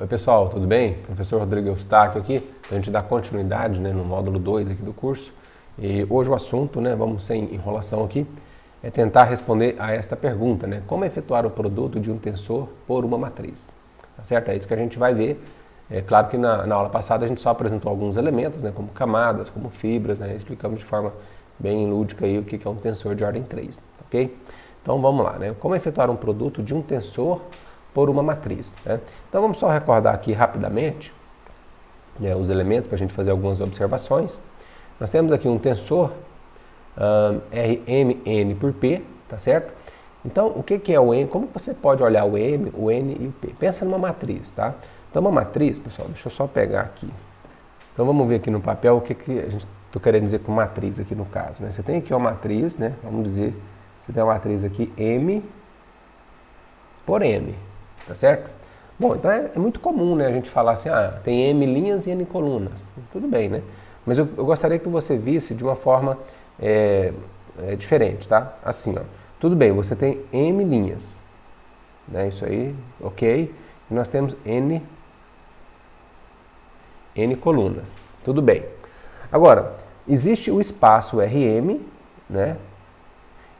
Oi pessoal, tudo bem? Professor Rodrigo Eustáquio aqui, a gente dá continuidade, né, no módulo 2 aqui do curso. E hoje o assunto, né, vamos sem enrolação aqui, é tentar responder a esta pergunta, né? Como efetuar o produto de um tensor por uma matriz? Tá certo? É isso que a gente vai ver. É claro que na aula passada a gente só apresentou alguns elementos, né, como camadas, como fibras, né? Explicamos de forma bem lúdica aí o que é um tensor de ordem 3, ok? Então vamos lá, né? Como efetuar um produto de um tensor por uma matriz, né? Então vamos só recordar aqui rapidamente, né, os elementos para a gente fazer algumas observações. Nós temos aqui um tensor Rmn por P, tá certo? Então o que é o M? Como você pode olhar o M, o N e o P? Pensa numa matriz, tá? Então uma matriz, pessoal, deixa eu só pegar aqui. Então vamos ver aqui no papel o que a gente está querendo dizer com matriz aqui no caso, né? Você tem aqui uma matriz, né? Vamos dizer, você tem uma matriz aqui M por N. Tá certo? Bom, então é muito comum, né, a gente falar assim, tem M linhas e N colunas. Tudo bem, né? Mas eu gostaria que você visse de uma forma diferente, tá? Assim, ó. Tudo bem, você tem M linhas, né? Isso aí, ok. E nós temos N colunas. Tudo bem. Agora, existe o espaço Rm, né?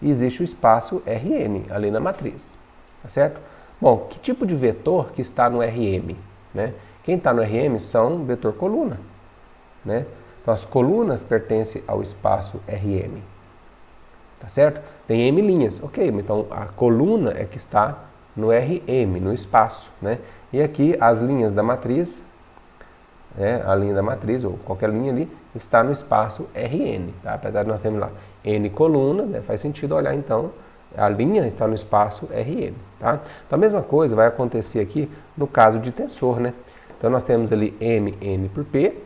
E existe o espaço Rn ali na matriz, tá certo? Bom, que tipo de vetor que está no Rm? Né? Quem está no Rm são vetor coluna. Né? Então as colunas pertencem ao espaço Rm. Tá certo? Tem M linhas. Ok, então a coluna é que está no Rm, no espaço. Né? E aqui as linhas da matriz, né? A linha da matriz, ou qualquer linha ali, está no espaço Rn. Tá? Apesar de nós termos lá N colunas, né? Faz sentido olhar então. A linha está no espaço Rn, tá? Então a mesma coisa vai acontecer aqui no caso de tensor, né? Então nós temos ali Mn por P.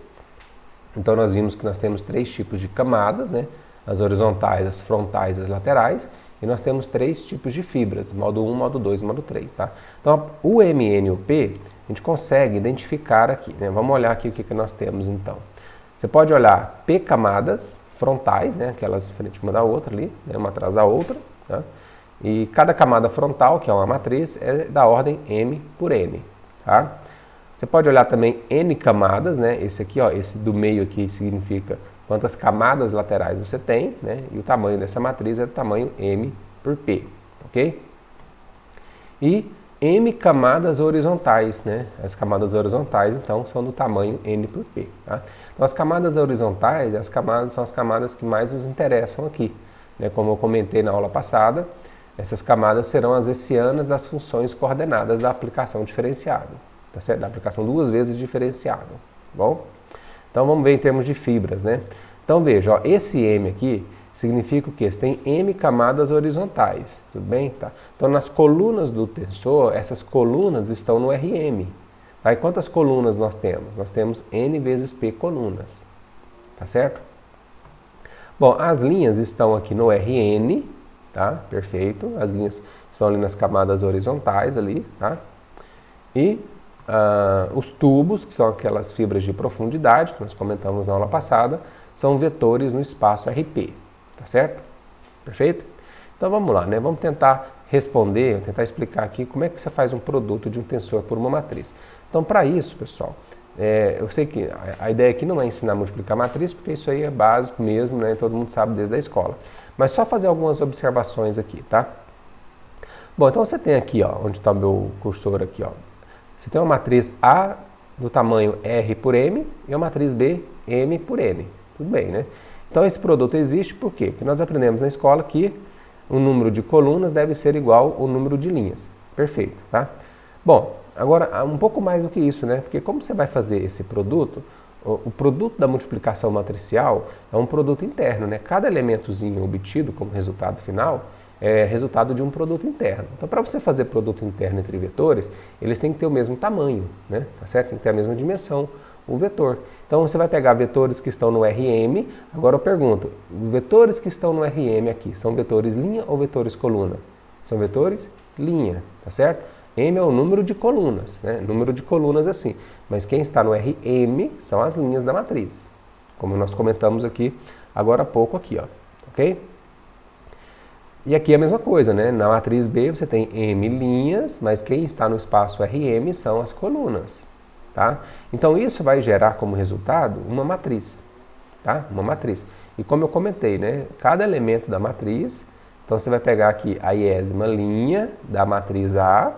Então nós vimos que nós temos três tipos de camadas, né? As horizontais, as frontais e as laterais. E nós temos três tipos de fibras, modo 1, modo 2 e modo 3, tá? Então o Mn e o P a gente consegue identificar aqui, né? Vamos olhar aqui o que nós temos então. Você pode olhar P camadas frontais, né? Aquelas frente uma da outra ali, né? Uma atrás da outra. Tá? E cada camada frontal, que é uma matriz, é da ordem M por N. Tá? Você pode olhar também N camadas, né? Esse aqui, ó, esse do meio aqui significa quantas camadas laterais você tem, né? E o tamanho dessa matriz é do tamanho M por P, ok? E M camadas horizontais, né? As camadas horizontais, então, são do tamanho N por P. Tá? Então, as camadas horizontais, são as camadas que mais nos interessam aqui. Né, como eu comentei na aula passada, essas camadas serão as hessianas das funções coordenadas da aplicação diferenciada, tá certo? Da aplicação duas vezes diferenciada, tá bom? Então vamos ver em termos de fibras, né? Então veja, ó, esse M aqui significa o quê? Você tem M camadas horizontais, tudo bem? Tá? Então nas colunas do tensor, essas colunas estão no Rm. Tá? E quantas colunas nós temos? Nós temos N vezes P colunas, tá certo? Bom, as linhas estão aqui no Rn, tá? Perfeito. As linhas estão ali nas camadas horizontais ali, tá? E os tubos, que são aquelas fibras de profundidade, que nós comentamos na aula passada, são vetores no espaço Rp, tá certo? Perfeito? Então vamos lá, né? Vamos tentar responder, tentar explicar aqui como é que você faz um produto de um tensor por uma matriz. Então para isso, pessoal, eu sei que a ideia aqui não é ensinar a multiplicar matriz, porque isso aí é básico mesmo, né? Todo mundo sabe desde a escola. Mas só fazer algumas observações aqui, tá? Bom, então você tem aqui, ó, onde está o meu cursor aqui, ó. Você tem uma matriz A do tamanho R por M e uma matriz B, M por N. Tudo bem, né? Então esse produto existe por quê? Porque nós aprendemos na escola que o número de colunas deve ser igual ao número de linhas. Perfeito, tá? Bom, agora, um pouco mais do que isso, né? Porque como você vai fazer esse produto, o produto da multiplicação matricial é um produto interno, né? Cada elementozinho obtido como resultado final é resultado de um produto interno. Então, para você fazer produto interno entre vetores, eles têm que ter o mesmo tamanho, né? Tá certo? Tem que ter a mesma dimensão, o vetor. Então, você vai pegar vetores que estão no Rm. Agora eu pergunto, vetores que estão no Rm aqui, são vetores linha ou vetores coluna? São vetores linha, tá certo? M é o número de colunas, né? Número de colunas assim. Mas quem está no Rm são as linhas da matriz, como nós comentamos aqui agora há pouco aqui, ó, ok? E aqui é a mesma coisa, né? Na matriz B você tem M linhas, mas quem está no espaço RM são as colunas, tá? Então isso vai gerar como resultado uma matriz, tá? Uma matriz. E como eu comentei, né? Cada elemento da matriz, então você vai pegar aqui a iésima linha da matriz A,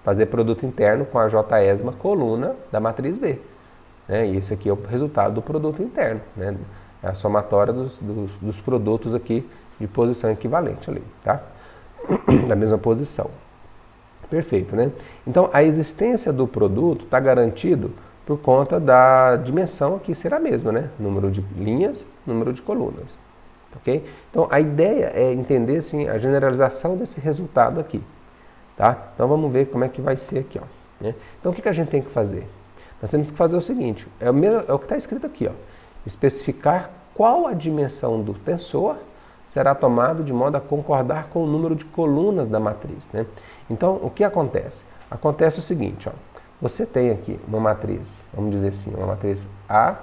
fazer produto interno com a J-ésima coluna da matriz B. Né? E esse aqui é o resultado do produto interno, né? É a somatória dos produtos aqui de posição equivalente ali, tá? Da mesma posição. Perfeito, né? Então, a existência do produto está garantido por conta da dimensão aqui ser a mesma, né? Número de linhas, número de colunas, ok? Então, a ideia é entender, assim, a generalização desse resultado aqui, tá? Então, vamos ver como é que vai ser aqui, ó, né? Então, o que a gente tem que fazer? Nós temos que fazer o seguinte, é o que está escrito aqui, ó. Especificar qual a dimensão do tensor será tomado de modo a concordar com o número de colunas da matriz, né? Então, o que acontece? Acontece o seguinte, ó, você tem aqui uma matriz, vamos dizer assim, uma matriz A,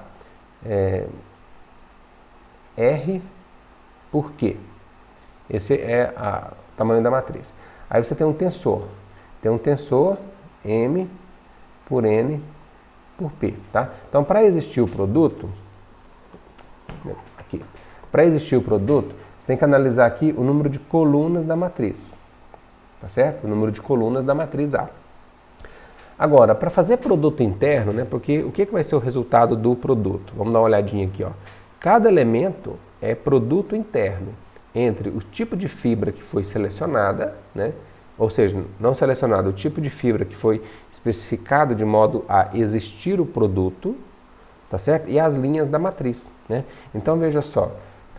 R por Q. Esse é o tamanho da matriz. Aí você tem um tensor M por N por P, tá? Então, para existir o produto, para existir o produto, você tem que analisar aqui o número de colunas da matriz, tá certo? O número de colunas da matriz A. Agora, para fazer produto interno, né? Porque o que vai ser o resultado do produto? Vamos dar uma olhadinha aqui, ó. Cada elemento é produto interno entre o tipo de fibra que foi selecionada, né? Ou seja, não selecionado, o tipo de fibra que foi especificado de modo a existir o produto, tá certo? E as linhas da matriz, né? Então veja só,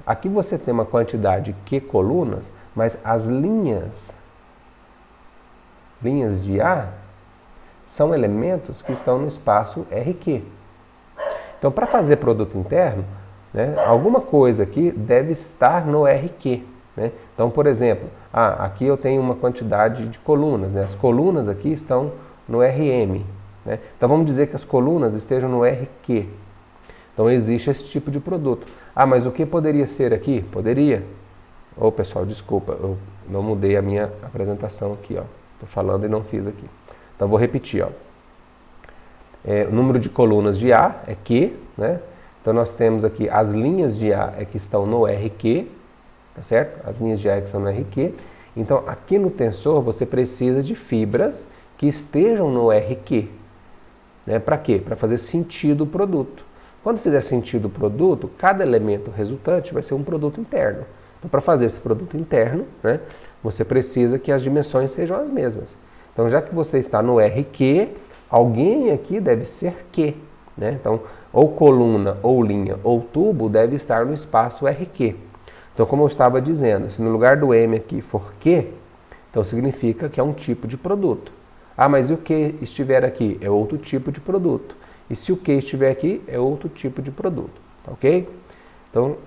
aqui você tem uma quantidade Q colunas, mas as linhas de A são elementos que estão no espaço RQ. Então, para fazer produto interno, né, alguma coisa aqui deve estar no RQ. Né? Então, por exemplo, aqui eu tenho uma quantidade de colunas, né? As colunas aqui estão no RM. Né? Então, vamos dizer que as colunas estejam no RQ. Então, existe esse tipo de produto. Mas o que poderia ser aqui? Poderia. Pessoal, desculpa, eu não mudei a minha apresentação aqui, ó. Estou falando e não fiz aqui. Então, vou repetir, ó. O número de colunas de A é Q, né? Então, nós temos aqui as linhas de A que estão no RQ, tá certo? As linhas de A que estão no RQ. Então, aqui no tensor, você precisa de fibras que estejam no RQ. Né? Para quê? Para fazer sentido o produto. Quando fizer sentido o produto, cada elemento resultante vai ser um produto interno. Então, para fazer esse produto interno, né, você precisa que as dimensões sejam as mesmas. Então, já que você está no RQ, alguém aqui deve ser Q. Né? Então, ou coluna, ou linha, ou tubo deve estar no espaço RQ. Então, como eu estava dizendo, se no lugar do M aqui for Q, então significa que é um tipo de produto. Mas e o Q estiver aqui? É outro tipo de produto. E se o Q estiver aqui, é outro tipo de produto. Tá ok? Então,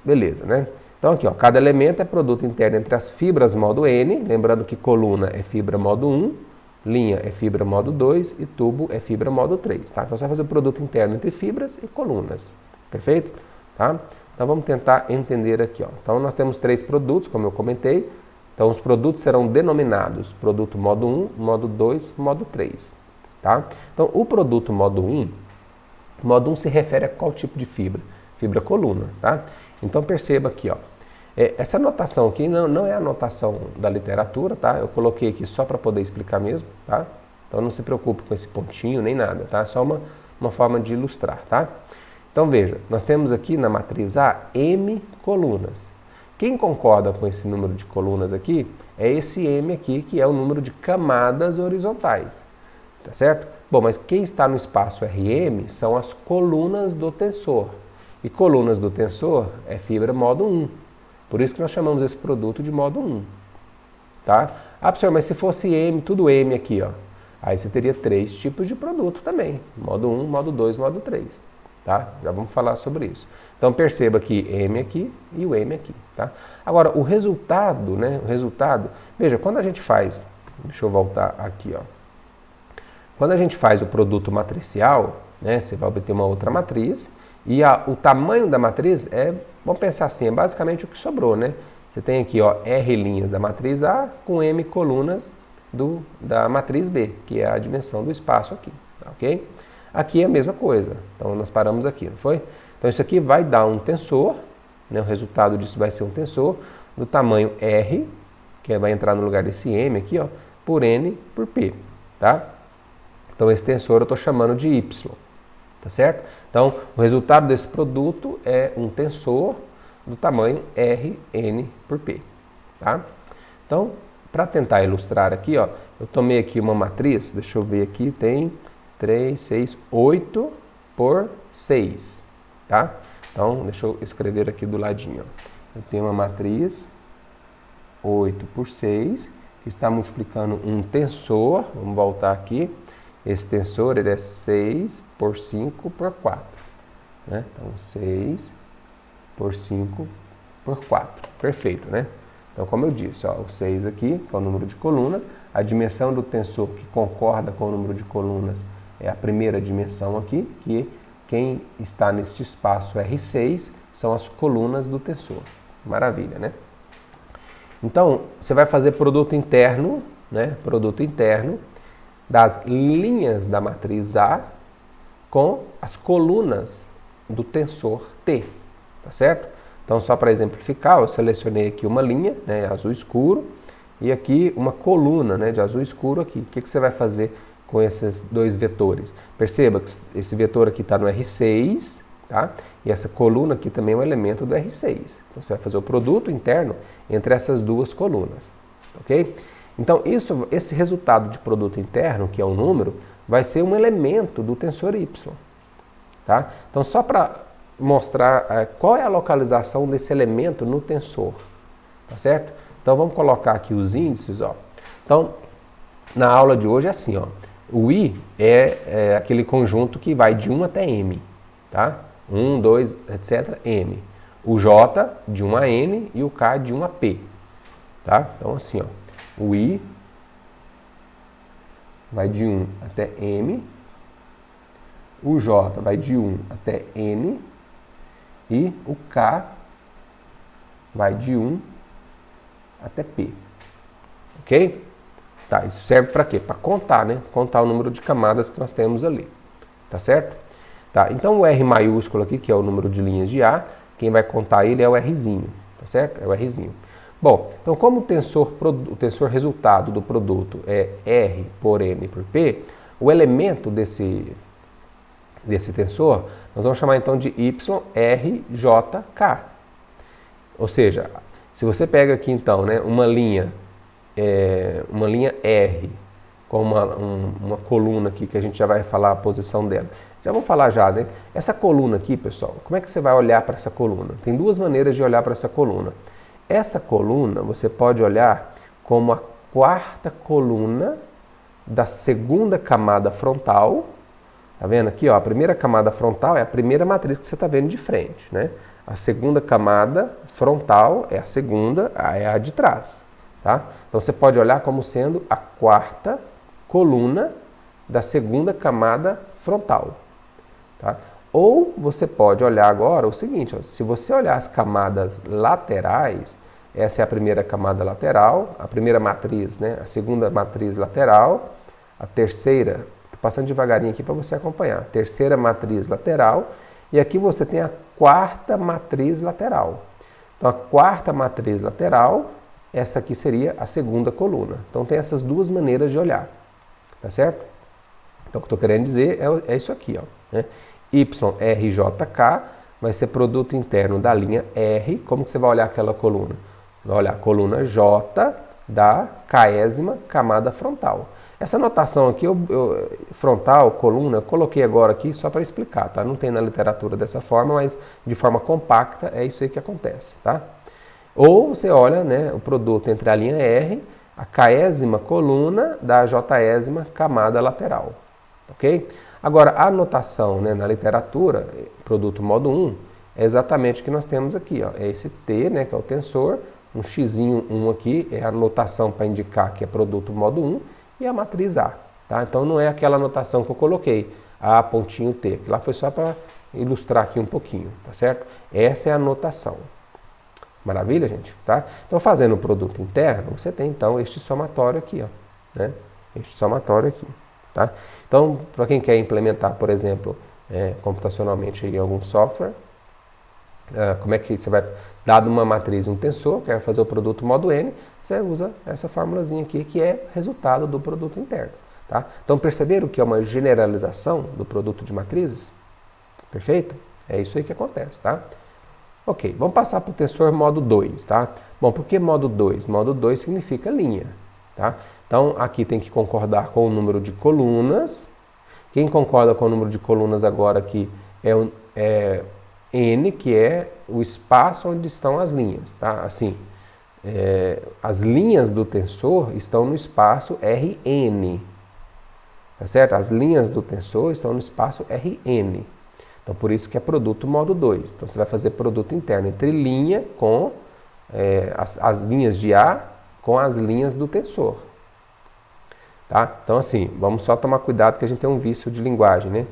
beleza, né? Então aqui, ó, cada elemento é produto interno entre as fibras modo N, lembrando que coluna é fibra modo 1, linha é fibra modo 2 e tubo é fibra modo 3, tá? Então você vai fazer o produto interno entre fibras e colunas, perfeito? Tá? Então vamos tentar entender aqui, ó. Então nós temos 3 produtos, como eu comentei, então os produtos serão denominados produto modo 1, modo 2, modo 3, tá? Então o produto modo 1 se refere a qual tipo de fibra? Fibra coluna, tá? Então perceba aqui, ó. Essa anotação aqui não é a anotação da literatura, tá? Eu coloquei aqui só para poder explicar mesmo, tá? Então não se preocupe com esse pontinho nem nada, tá? É só uma forma de ilustrar, tá? Então veja, nós temos aqui na matriz A M colunas. Quem concorda com esse número de colunas aqui é esse M aqui, que é o número de camadas horizontais, tá certo? Bom, mas quem está no espaço RM são as colunas do tensor. E colunas do tensor é fibra modo 1. Por isso que nós chamamos esse produto de modo 1. Tá? Professor, mas se fosse M, tudo M aqui, ó. Aí você teria 3 tipos de produto também. Modo 1, modo 2, modo 3. Tá? Já vamos falar sobre isso. Então perceba que M aqui e o M aqui. Tá? Agora, o resultado, né? Veja, quando a gente faz, deixa eu voltar aqui, ó. Quando a gente faz o produto matricial, né? Você vai obter uma outra matriz. E o tamanho da matriz vamos pensar assim, é basicamente o que sobrou, né? Você tem aqui, ó, R linhas da matriz A com M colunas da matriz B, que é a dimensão do espaço aqui, tá, ok? Aqui é a mesma coisa, então nós paramos aqui, não foi? Então isso aqui vai dar um tensor, né, o resultado disso vai ser um tensor do tamanho R, que vai entrar no lugar desse M aqui, ó, por N por P, tá? Então esse tensor eu estou chamando de Y, tá certo? Então o resultado desse produto é um tensor do tamanho Rn por P, tá? Então, para tentar ilustrar aqui, ó, eu tomei aqui uma matriz, deixa eu ver aqui, tem 3, 6, 8 por 6, tá? Então, deixa eu escrever aqui do ladinho, ó. Eu tenho uma matriz 8 por 6, que está multiplicando um tensor, vamos voltar aqui, esse tensor ele é 6 por 5 por 4, né? Então, 6 por 5 por 4, perfeito, né? Então, como eu disse, ó, o 6 aqui, que é o número de colunas, a dimensão do tensor que concorda com o número de colunas é a primeira dimensão aqui, que quem está neste espaço R6 são as colunas do tensor. Maravilha, né? Então, você vai fazer produto interno, né? Produto interno das linhas da matriz A com as colunas do tensor T, tá certo? Então, só para exemplificar, eu selecionei aqui uma linha, né, azul escuro, e aqui uma coluna, né, de azul escuro aqui. O que você vai fazer com esses dois vetores? Perceba que esse vetor aqui está no R6, tá? E essa coluna aqui também é um elemento do R6. Então, você vai fazer o produto interno entre essas duas colunas, ok? Então, esse resultado de produto interno, que é um número, vai ser um elemento do tensor Y, tá? Então, só para mostrar qual é a localização desse elemento no tensor, tá certo? Então vamos colocar aqui os índices, ó. Então, na aula de hoje é assim, ó. O I é aquele conjunto que vai de 1 até M, tá? 1, 2, etc, M. O J de 1 a N e o K de 1 a P, tá? Então assim, ó. O I vai de 1 até M, o J vai de 1 até N, e o K vai de 1 até P, ok? Tá, isso serve para quê? Para contar, né? Contar o número de camadas que nós temos ali, tá certo? Tá, então o R maiúsculo aqui, que é o número de linhas de A, quem vai contar ele é o Rzinho, tá certo? É o Rzinho. Bom, então como o tensor resultado do produto é R por N por P, o elemento desse tensor, nós vamos chamar então de YRJK. Ou seja, se você pega aqui então, né, uma linha R com uma coluna aqui que a gente já vai falar a posição dela. Já vamos falar já, né? Essa coluna aqui, pessoal, como é que você vai olhar para essa coluna? Tem duas maneiras de olhar para essa coluna. Essa coluna você pode olhar como a quarta coluna da segunda camada frontal. Tá vendo aqui, ó, a primeira camada frontal é a primeira matriz que você está vendo de frente, né? A segunda camada frontal é a segunda, é a de trás, tá? Então você pode olhar como sendo a quarta coluna da segunda camada frontal, tá? Ou você pode olhar agora o seguinte, ó, se você olhar as camadas laterais, essa é a primeira camada lateral, a primeira matriz, né? A segunda matriz lateral, a terceira, estou passando devagarinho aqui para você acompanhar, a terceira matriz lateral, e aqui você tem a quarta matriz lateral. Então a quarta matriz lateral, essa aqui seria a segunda coluna. Então tem essas duas maneiras de olhar, tá certo? Então o que eu estou querendo dizer é isso aqui, ó, né? YRJK vai ser produto interno da linha R. Como que você vai olhar aquela coluna? Vai olhar a coluna J da késima camada frontal. Essa notação aqui, frontal, coluna, eu coloquei agora aqui só para explicar, tá? Não tem na literatura dessa forma, mas de forma compacta é isso aí que acontece, tá? Ou você olha, né, o produto entre a linha R, a késima coluna da jésima camada lateral, ok? Agora, a notação, né, na literatura, produto modo 1, é exatamente o que nós temos aqui, ó. É esse T, né, que é o tensor, um x'inho 1 aqui, é a notação para indicar que é produto modo 1, e a matriz A, tá? Então não é aquela notação que eu coloquei, A pontinho T, que lá foi só para ilustrar aqui um pouquinho, tá certo? Essa é a notação, Maravilha, gente? Tá? Então, fazendo o produto interno, você tem, então, este somatório aqui, ó, né? Este somatório aqui, tá? Então, para quem quer implementar, por exemplo, computacionalmente em algum software, como é que você vai, dado uma matriz e um tensor, quer fazer o produto modo N, você usa essa formulazinha aqui, que é resultado do produto interno, tá? Então, perceberam que é uma generalização do produto de matrizes? Perfeito? É isso aí que acontece, tá? Ok, vamos passar para o tensor modo 2, tá? Bom, por que modo 2? Modo 2 significa linha, tá? Então, aqui tem que concordar com o número de colunas. Quem concorda com o número de colunas agora aqui é N, que é o espaço onde estão as linhas, tá? Assim, as linhas do tensor estão no espaço Rn, tá certo? As linhas do tensor estão no espaço Rn. Então, por isso que é produto modo 2. Então, você vai fazer produto interno entre linha com as linhas de A com as linhas do tensor. Tá? Então, assim, vamos só tomar cuidado que a gente tem um vício de linguagem, né?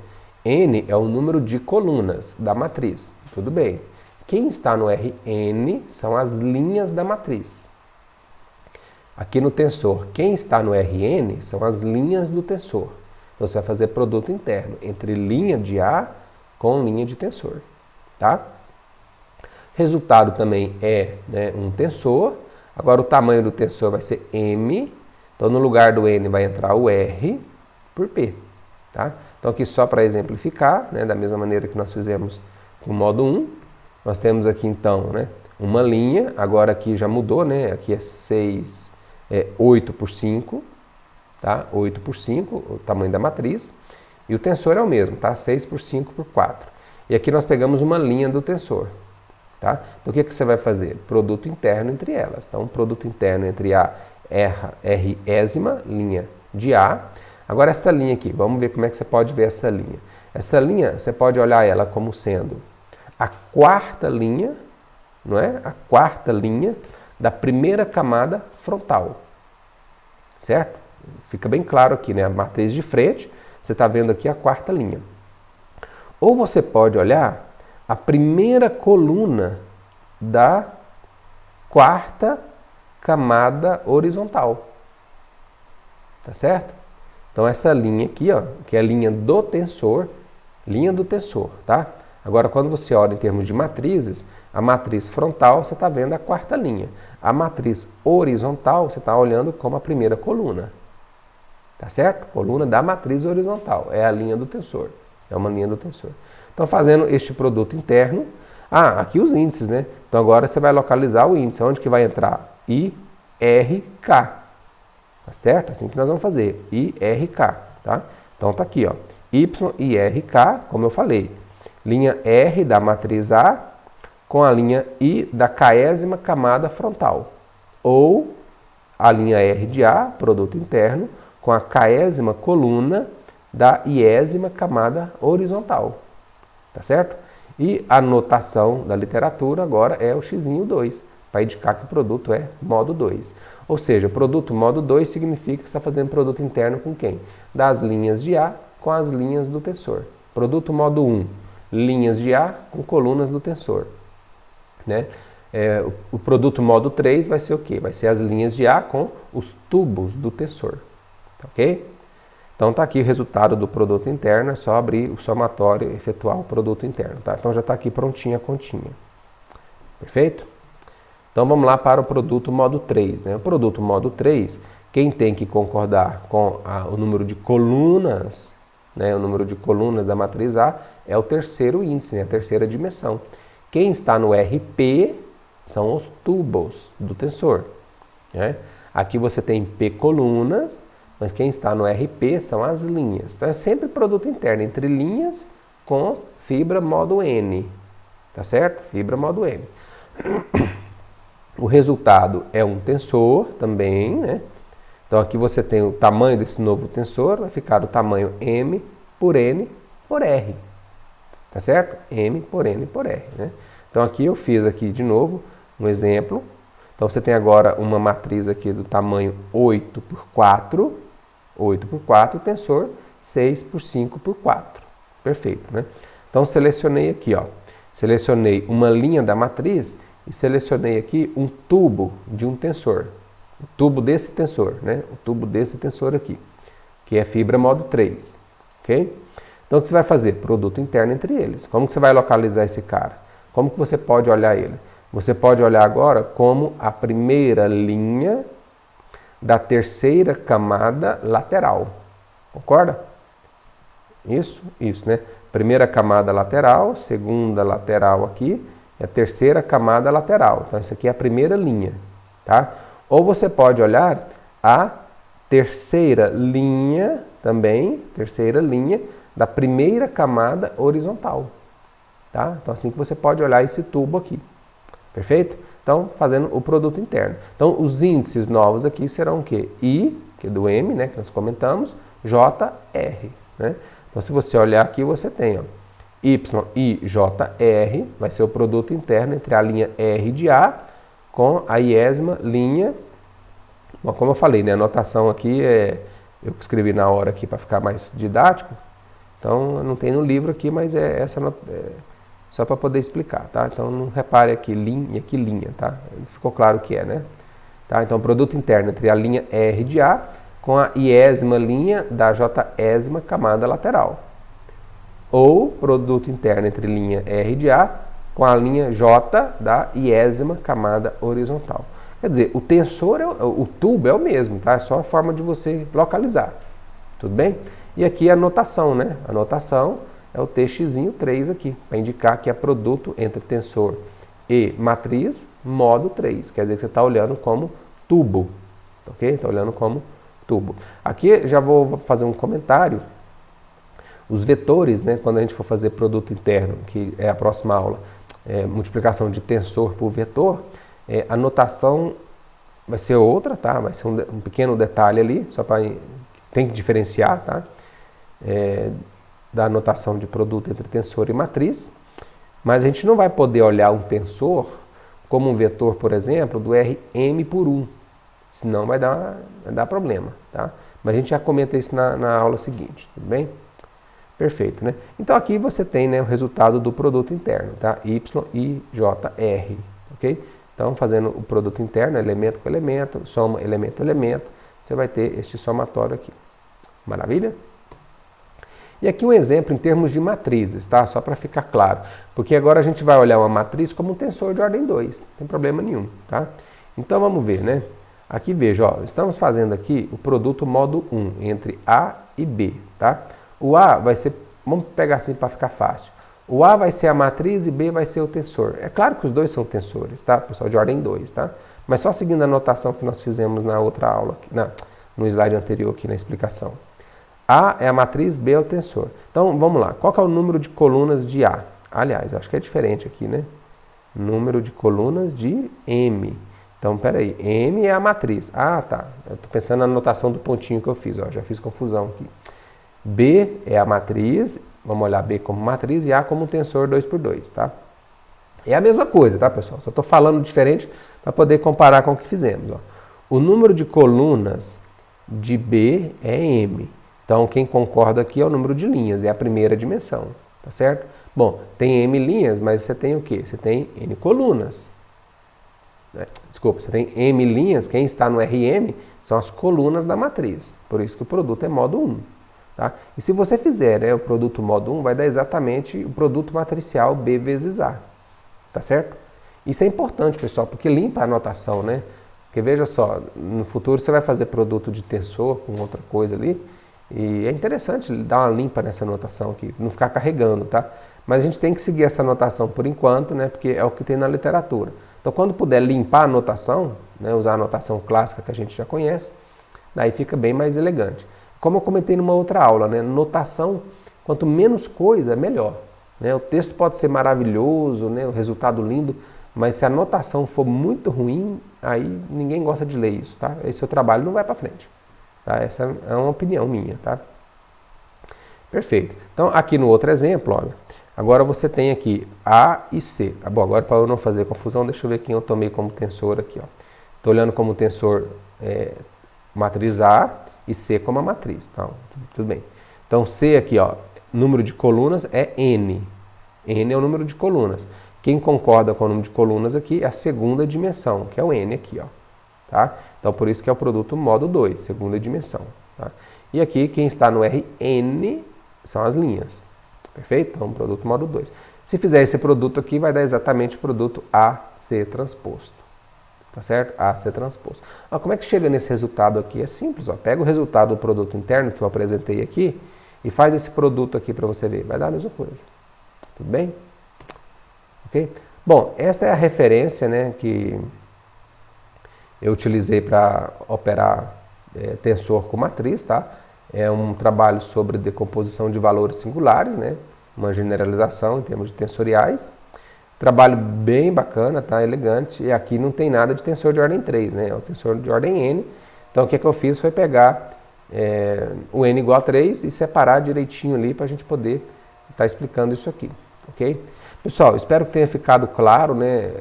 N é o número de colunas da matriz. Tudo bem. Quem está no Rn são as linhas da matriz. Aqui no tensor, quem está no Rn são as linhas do tensor. Então, você vai fazer produto interno entre linha de A com linha de tensor, tá? Resultado também é, né, um tensor. Agora o tamanho do tensor vai ser M. Então no lugar do N vai entrar o R por P, tá? Então aqui só para exemplificar, né, da mesma maneira que nós fizemos com o modo 1, nós temos aqui então, né, uma linha. Agora aqui já mudou, né? Aqui é 8 por 5, tá? 8 por 5, o tamanho da matriz. E o tensor é o mesmo, tá? 6 por 5 por 4. E aqui nós pegamos uma linha do tensor, tá? Então o que você vai fazer? Produto interno entre elas. Então, produto interno entre A, Résima, linha de A. Agora essa linha aqui, vamos ver como é que você pode ver essa linha. Essa linha, você pode olhar ela como sendo a quarta linha, não é? A quarta linha da primeira camada frontal, certo? Fica bem claro aqui, né? A matriz de frente, você está vendo aqui a quarta linha. Ou você pode olhar a primeira coluna da quarta camada horizontal. Tá certo? Então essa linha aqui, ó, que é a linha do tensor, tá? Agora quando você olha em termos de matrizes, a matriz frontal você está vendo a quarta linha. A matriz horizontal você está olhando como a primeira coluna. Tá certo? Coluna da matriz horizontal. É a linha do tensor. É uma linha do tensor. Então, fazendo este produto interno... aqui os índices, né? Então, agora você vai localizar o índice. Onde que vai entrar? IRK. Tá certo? Assim que nós vamos fazer. IRK. Tá? Então, tá aqui, ó. YIRK, como eu falei. Linha R da matriz A com a linha I da késima camada frontal. Ou a linha R de A, produto interno, com a késima coluna da iésima camada horizontal, tá certo? E a notação da literatura agora é o x2, para indicar que o produto é modo 2. Ou seja, produto modo 2 significa que você está fazendo produto interno com quem? Das linhas de A com as linhas do tensor. Produto modo 1, linhas de A com colunas do tensor, né? O produto modo 3 vai ser o quê? Vai ser as linhas de A com os tubos do tensor. Ok? Então está aqui o resultado do produto interno, é só abrir o somatório e efetuar o produto interno. Tá? Então já está aqui prontinha a continha. Perfeito? Então vamos lá para o produto modo 3. Né? O produto modo 3, quem tem que concordar com o número de colunas, né? O número de colunas da matriz A é o terceiro índice, né? A terceira dimensão. Quem está no RP são os tubos do tensor. Né? Aqui você tem P colunas, mas quem está no RP são as linhas. Então é sempre produto interno entre linhas com fibra modo N. Tá certo? Fibra modo N. O resultado é um tensor também, né? Então aqui você tem o tamanho desse novo tensor, vai ficar o tamanho M por N por R. Tá certo? M por N por R. Né? Então aqui eu fiz aqui de novo um exemplo. Então você tem agora uma matriz aqui do tamanho 8 por 4, 8 por 4, tensor 6 por 5 por 4. Perfeito, né? Então selecionei aqui, ó. Selecionei uma linha da matriz e selecionei aqui um tubo de um tensor. O tubo desse tensor, né? O tubo desse tensor aqui, que é fibra modo 3, ok? Então, o que você vai fazer? Produto interno entre eles. Como que você vai localizar esse cara? Como que você pode olhar ele? Você pode olhar agora como a primeira linha da terceira camada lateral. Concorda? Isso, né? Primeira camada lateral, segunda lateral aqui, e a terceira camada lateral. Então, isso aqui é a primeira linha, tá? Ou você pode olhar a terceira linha também, terceira linha da primeira camada horizontal, tá? Então, assim que você pode olhar esse tubo aqui, perfeito? Então, fazendo o produto interno. Então, os índices novos aqui serão o quê? I, que é do M, né, que nós comentamos, J, R, né? Então, se você olhar aqui, você tem, ó, Y, I, J, R, vai ser o produto interno entre a linha R de A com a iésima linha. Bom, como eu falei, né, a anotação aqui eu escrevi na hora aqui para ficar mais didático, então não tem no livro aqui, mas só para poder explicar, tá? Então não repare aqui linha e aqui linha, tá? Ficou claro o que é, né? Tá? Então produto interno entre a linha R de A com a iésima linha da Jésima camada lateral. Ou produto interno entre linha R de A com a linha J da iésima camada horizontal. Quer dizer, o tensor, o tubo é o mesmo, tá? É só a forma de você localizar. Tudo bem? E aqui a notação, né? A notação é o TX3 aqui, para indicar que é produto entre tensor e matriz, modo 3. Quer dizer que você está olhando como tubo, ok? Está olhando como tubo. Aqui já vou fazer um comentário. Os vetores, né, quando a gente for fazer produto interno, que é a próxima aula, multiplicação de tensor por vetor, a notação vai ser outra, tá? Vai ser um pequeno detalhe ali, só para tem que diferenciar, tá? Da notação de produto entre tensor e matriz, mas a gente não vai poder olhar um tensor como um vetor, por exemplo, do Rm por 1, senão vai dar problema, tá? Mas a gente já comenta isso na aula seguinte, tudo bem? Perfeito, né? Então aqui você tem, né, o resultado do produto interno, tá? Y, I, J, R, ok? Então fazendo o produto interno, elemento com elemento, soma elemento a elemento, você vai ter este somatório aqui. Maravilha? E aqui um exemplo em termos de matrizes, tá? Só para ficar claro. Porque agora a gente vai olhar uma matriz como um tensor de ordem 2. Não tem problema nenhum, tá? Então vamos ver, né? Aqui veja, ó, estamos fazendo aqui o produto modo 1 entre A e B, tá? O A vai ser, vamos pegar assim para ficar fácil. O A vai ser a matriz e B vai ser o tensor. É claro que os dois são tensores, tá? Pessoal, de ordem 2, tá? Mas só seguindo a anotação que nós fizemos na outra aula, no slide anterior aqui na explicação. A é a matriz, B é o tensor. Então, vamos lá. Qual que é o número de colunas de A? Aliás, acho que é diferente aqui, né? Número de colunas de M. Então, peraí. M é a matriz. Ah, tá. Eu estou pensando na anotação do pontinho que eu fiz. Ó, já fiz confusão aqui. B é a matriz. Vamos olhar B como matriz e A como tensor 2×2, tá? É a mesma coisa, tá, pessoal? Só estou falando diferente para poder comparar com o que fizemos. Ó. O número de colunas de B é M. Então, quem concorda aqui é o número de linhas, é a primeira dimensão, tá certo? Bom, tem M linhas, mas você tem o quê? Você tem N colunas. Desculpa, você tem M linhas, quem está no RM são as colunas da matriz, por isso que o produto é modo 1. Tá? E se você fizer, né, o produto modo 1, vai dar exatamente o produto matricial B vezes A, tá certo? Isso é importante, pessoal, porque limpa a anotação, né? Porque veja só, no futuro você vai fazer produto de tensor com outra coisa ali, e é interessante dar uma limpa nessa anotação aqui, não ficar carregando, tá? Mas a gente tem que seguir essa anotação por enquanto, né? Porque é o que tem na literatura. Então, quando puder limpar a anotação, né? Usar a anotação clássica que a gente já conhece, daí fica bem mais elegante. Como eu comentei numa outra aula, né? Notação, quanto menos coisa, melhor. Né? O texto pode ser maravilhoso, né? O resultado lindo, mas se a anotação for muito ruim, aí ninguém gosta de ler isso, tá? Aí seu trabalho não vai para frente. Tá? Essa é uma opinião minha, tá? Perfeito. Então, aqui no outro exemplo, olha, agora você tem aqui A e C. Bom, agora para eu não fazer confusão, deixa eu ver quem eu tomei como tensor aqui, ó. Estou olhando como tensor matriz A e C como a matriz, tá? Tudo bem. Então, C aqui, ó, número de colunas é N. N é o número de colunas. Quem concorda com o número de colunas aqui é a segunda dimensão, que é o n aqui, ó. Tá? Então, por isso que é o produto modo 2, segunda dimensão. Tá? E aqui, quem está no Rn são as linhas. Perfeito? Então, produto modo 2. Se fizer esse produto aqui, vai dar exatamente o produto AC transposto. Tá certo? AC transposto. Como é que chega nesse resultado aqui? É simples, ó. Pega o resultado do produto interno que eu apresentei aqui e faz esse produto aqui para você ver. Vai dar a mesma coisa. Tudo bem? Ok? Bom, esta é a referência, né, que eu utilizei para operar tensor com matriz, tá? É um trabalho sobre decomposição de valores singulares, né? Uma generalização em termos de tensoriais. Trabalho bem bacana, tá? Elegante. E aqui não tem nada de tensor de ordem 3, né? É o tensor de ordem n. Então o que eu fiz foi pegar o n igual a 3 e separar direitinho ali para a gente poder estar explicando isso aqui, ok? Pessoal, espero que tenha ficado claro, né?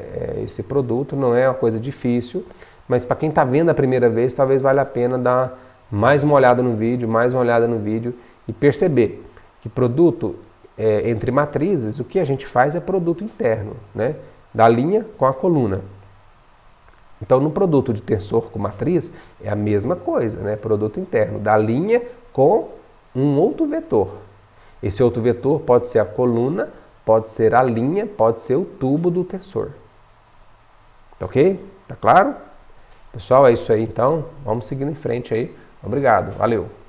Esse produto não é uma coisa difícil, mas para quem está vendo a primeira vez, talvez valha a pena dar mais uma olhada no vídeo, e perceber que produto entre matrizes, o que a gente faz é produto interno, né? Da linha com a coluna. Então, no produto de tensor com matriz, é a mesma coisa, né? Produto interno, da linha com um outro vetor. Esse outro vetor pode ser a coluna, pode ser a linha, pode ser o tubo do tensor. Tá ok? Tá claro? Pessoal, é isso aí então. Vamos seguindo em frente aí. Obrigado. Valeu.